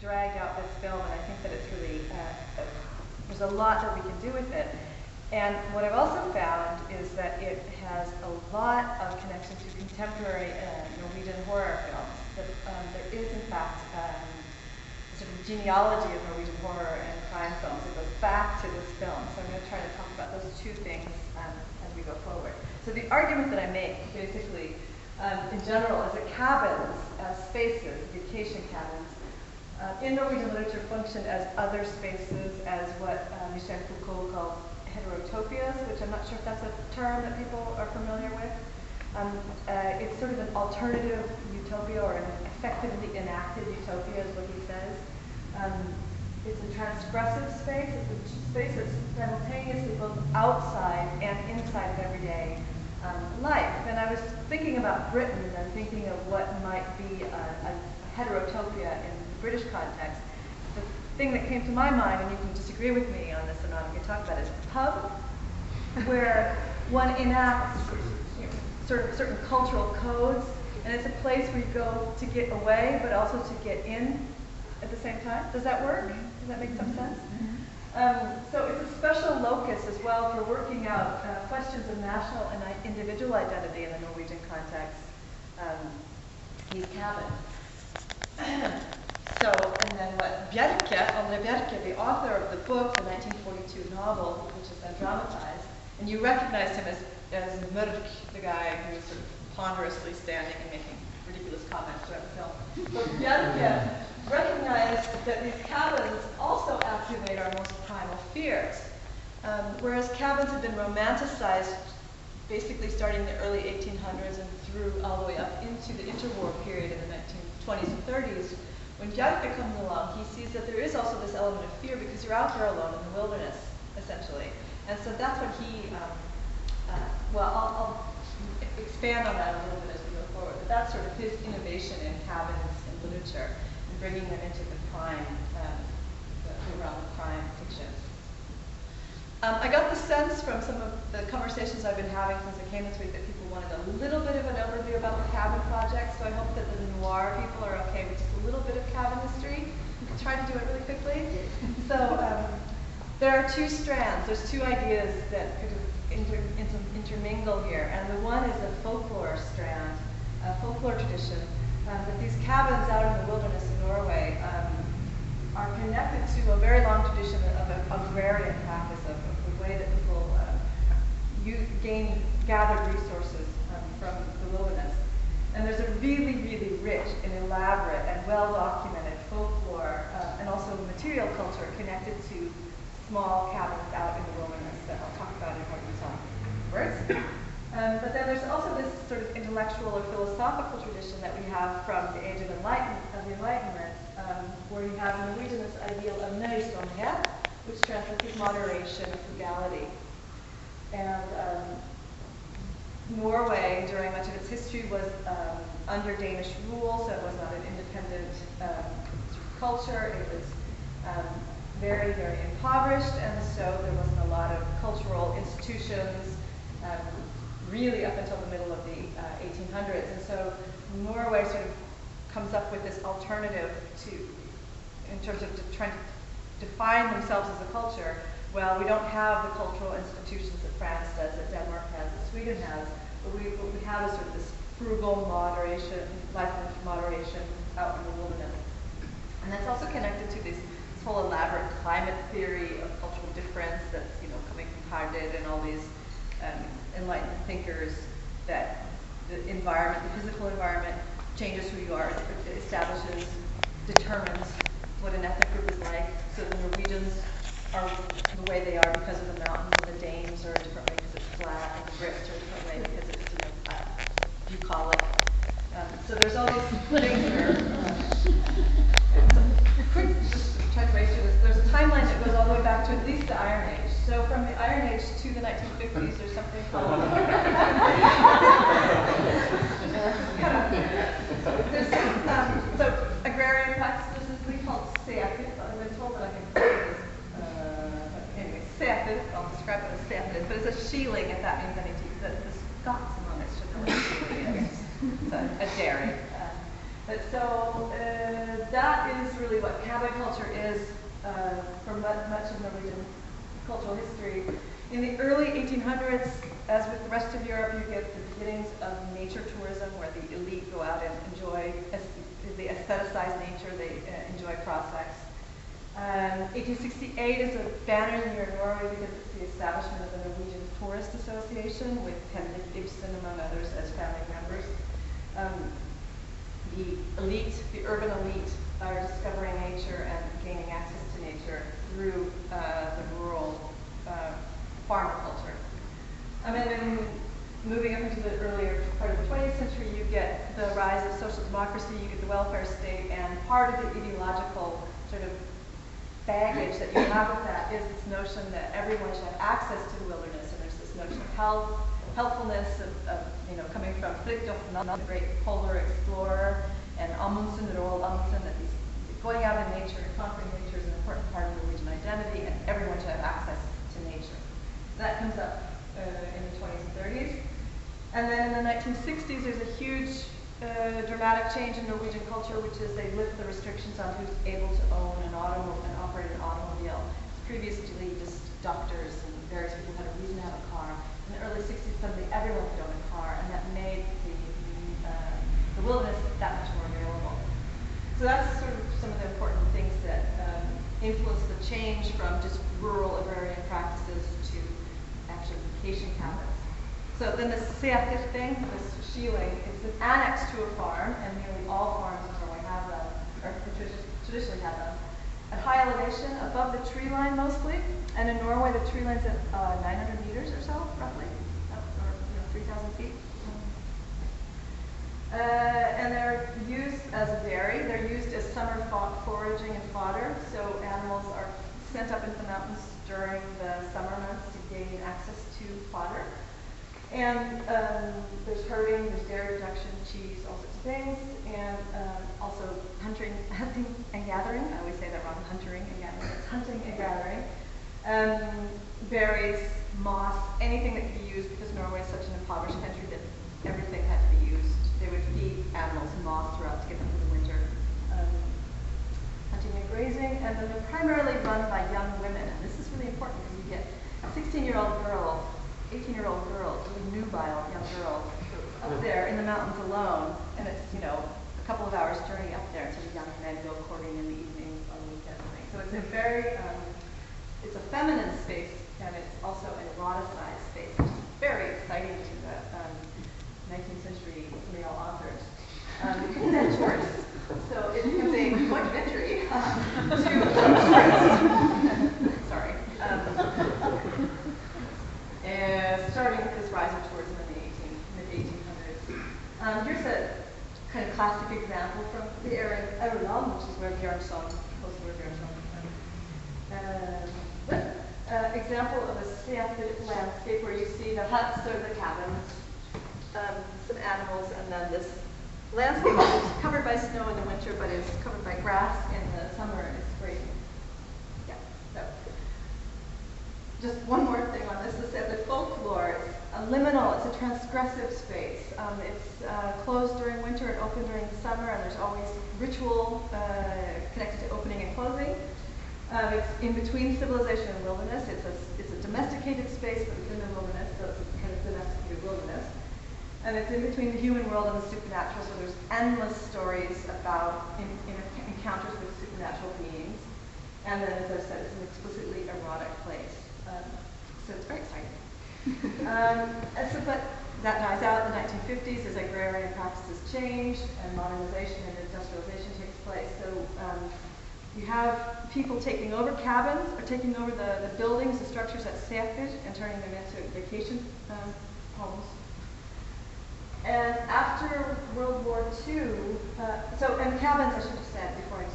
dragged out this film, and I think that it's really, there's a lot that we can do with it. And what I've also found is that it has a lot of connection to contemporary Norwegian horror films. That there is, in fact, sort of genealogy of Norwegian horror and crime films. It goes back to this film. So I'm going to try to talk about those two things as we go forward. So the argument that I make, basically, in general, is that cabins as spaces, vacation cabins, in Norwegian literature function as other spaces, as what Michel Foucault calls heterotopias, which I'm not sure if that's a term that people are familiar with. It's sort of an alternative utopia, or an effectively enacted utopia is what he says. It's a transgressive space. It's a space that's simultaneously both outside and inside of everyday life. And I was thinking about Britain and thinking of what might be a heterotopia in the British context. The thing that came to my mind, and you can disagree with me on this or not, we can talk about, is a pub, where one enacts sort of certain cultural codes, and it's a place where you go to get away, but also to get in at the same time. Does that work? Does that make some sense? So it's a special locus as well for working out questions of national and individual identity in the Norwegian context, these cabins. So, and then what Bjerke, Ellen Bjerke, the author of the book, the 1942 novel, which has been dramatized, and you recognized him as Mørk, the guy who was sort of ponderously standing and making ridiculous comments throughout the film. So Bjerke recognized that these cabins also activate our most primal fears. Whereas cabins have been romanticized basically starting in the early 1800s and through all the way up into the interwar period in the 1920s and 30s, when Bjerke comes along, he sees that there is also this element of fear because you're out there alone in the wilderness, essentially. And so that's what he, I'll expand on that a little bit as we go forward, but that's sort of his innovation in cabins in literature and bringing them into the crime, the realm of crime fiction. I got the sense from some of the conversations I've been having since I came this week that people wanted a little bit of an overview about the cabin project, so I hope that the noir people are okay with just a little bit of cabin history. I'll try to do it really quickly. So there are two strands. There's two ideas that could intermingle here, and the one is a folklore strand, a folklore tradition, that these cabins out in the wilderness in Norway are connected to a very long tradition of an agrarian practice, of the way that people gathered resources from the wilderness. And there's a really, really rich and elaborate and well-documented folklore and also material culture connected to small cabins out in the wilderness that I'll talk about in more detail afterwards. But then there's also this sort of intellectual or philosophical tradition that we have from the age of the Enlightenment, where you have in Norwegian this ideal of nøysomhet, which translates as moderation, frugality. And Norway, during much of its history, was under Danish rule, so it was not an independent culture. It was very, very impoverished, and so there wasn't a lot of cultural institutions really up until the middle of the 1800s. And so Norway sort of comes up with this alternative in terms of trying to define themselves as a culture. Well, we don't have the cultural institutions that France does, that Denmark has, that Sweden has, but what we have is sort of this frugal moderation, life of moderation out in the wilderness. And that's also connected to this whole elaborate climate theory of cultural difference that's, coming from Harded and all these enlightened thinkers, that the environment, the physical environment, changes who you are, establishes, determines what an ethnic group is like. So the Norwegians are the way they are because of the mountains, and the Danes are a different way because it's flat, and the Brits are a different way because it's bucolic. So there's all these things quick, just try to race through this. There's a timeline that goes all the way back to at least the Iron Age. So from the Iron Age to the 1950s, there's something called so agrarian practices we call sæter. I've been told that I can anyway, sæter, I'll describe it as sæter, but it's a shieling if that means anything. The Scots among us should know what a shieling is. It's a dairy. But so that is really what cabin culture is for much of Norwegian cultural history. In the early 1800s, as with the rest of Europe, you get the beginnings of nature tourism, where the elite go out and enjoy, they aestheticize nature, they enjoy prospects. 1868 is a banner year in Norway because it's the establishment of the Norwegian Tourist Association, with Henrik Ibsen, among others, as founding members. The elite, the urban elite, are discovering nature and gaining access to nature through the rural farmer culture. And then moving up into the earlier part of the 20th century, you get the rise of social democracy, you get the welfare state, and part of the ideological sort of baggage that you have with that is this notion that everyone should have access to the wilderness, and there's this notion of helpfulness, of coming from Fridtjof Nansen, the great polar explorer, and Amundsen, the Roald Amundsen, that he's going out in nature and conquering nature is an important part of Norwegian identity, and everyone should have access to nature. That comes up in the 20s and 30s. And then in the 1960s, there's a huge dramatic change in Norwegian culture, which is they lift the restrictions on who's able to own an automobile and operate an automobile. Previously, just doctors and various people had a reason to have a car. In the early 60s, suddenly everyone could own a car, and that made the wilderness that much more available. So that's sort of some of the important things that influence the change from just rural agrarian practices to actually vacation cabins. So then the seter thing, this shieling, it's an annex to a farm, and nearly all farms in Norway have them, or traditionally have them, at high elevation, above the tree line mostly. And in Norway, the tree line's at 900 meters or so, roughly, or 3,000 feet. And they're used as a dairy. They're used as summer foraging and fodder. So animals are sent up into the mountains during the summer months to gain access to fodder. And there's herding, there's dairy production, cheese, all sorts of things, and also hunting and gathering. I always say that wrong, hunting and gathering. It's hunting and gathering. Berries, moss, anything that could be used, because Norway is such an impoverished country that everything had to be used. They would feed animals moss throughout to get them through the winter. Hunting and grazing, and then they're primarily run by young women. And this is really important because you get a 16-year-old girl, 18-year-old girl, really nubile young girl, up there in the mountains alone, and it's a couple of hours journey up there until the young men go courting in the evenings on the weekends. So it's a very, it's a feminine space, and it's also an eroticized space, which is very exciting to the 19th century male authors. Because they're tourists, so it becomes a point of entry to tourists. Sorry. Starting with this rise of tourism in the mid-1800s. Here's a kind of classic example from the area of Ireland, which is where Bjørnson, close to where Bjørnson example of a slanted landscape where you see the huts or the cabins, some animals, and then this landscape which is covered by snow in the winter, but is covered by grass in the summer, and it's great. Yeah, so. Just one more thing on this is that the folklore is a liminal, it's a transgressive space. It's closed during winter and open during the summer, and there's always ritual connected to opening and closing. It's in between civilization and wilderness. It's a domesticated space, but within the wilderness, so it's kind of domesticated wilderness. And it's in between the human world and the supernatural, so there's endless stories about encounters with supernatural beings. And then, as I said, it's an explicitly erotic place. So it's very exciting. But that dies out in the 1950s as agrarian practices change and modernization and industrialization takes place. So you have people taking over cabins or taking over the buildings, the structures at Seter, and turning them into vacation homes. And after World War II, and cabins, I should have said before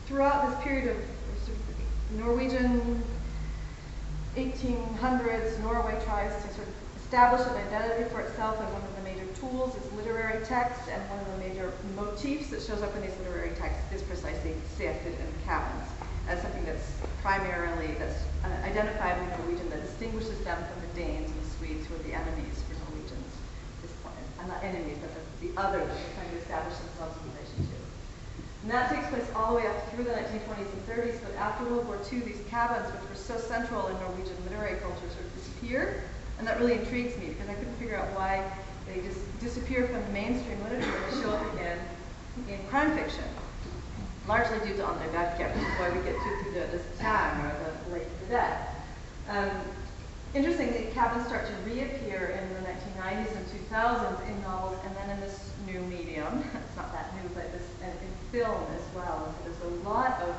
throughout this period of Norwegian 1800s, Norway tries to sort of establish an identity for itself, and one of the major tools is literary text, and one of the major motifs that shows up in these literary texts is precisely Seter and cabins as something that's identifiably Norwegian, that distinguishes them from the Danes and the Swedes, who are the enemies for Norwegians at this point. Not enemies, but the other that are trying to establish themselves And that takes place all the way up through the 1920s and 30s, but after World War II, these cabins, which were so central in Norwegian literary culture, sort of disappear. And that really intrigues me, because I couldn't figure out why they just disappear from the mainstream literature and show up again in crime fiction. Largely due to Andre Bjerke, which is why we get to dødes, tjern, or the late the dead. Interestingly, cabins start to reappear in the 1990s and 2000s in novels, and then in this new medium. It's not that new, but this, and in film as well. And so there's a lot of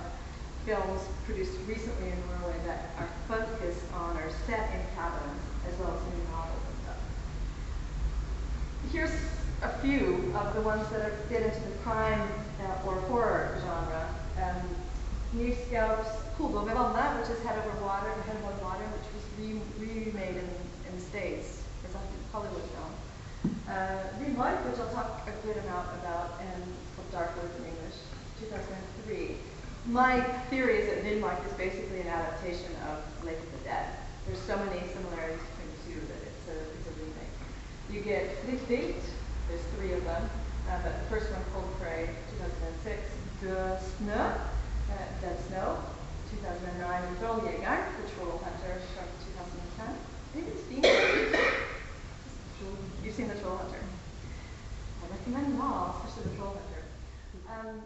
films produced recently in Norway that are focused on or set in cabins, as well as new novels and stuff. Here's a few of the ones that fit into the crime or horror genre. Hyttekultur, which is Head Over Water, which was remade in the States. It's a Hollywood film. Vildmark, which I'll talk a good amount about, and called Dark Woods in English, 2003. My theory is that Vildmark is basically an adaptation of Lake of the Dead. There's so many similarities between the two that it's a remake. You get Hytte, there's 3 of them, but the first one, Cold Prey, 2006, Dead Snow, 2009, and Trolljeger, the Troll Hunter, from 2010. Anybody's seen it? You've seen the Troll Hunter. I recommend them all, especially the Troll Hunter.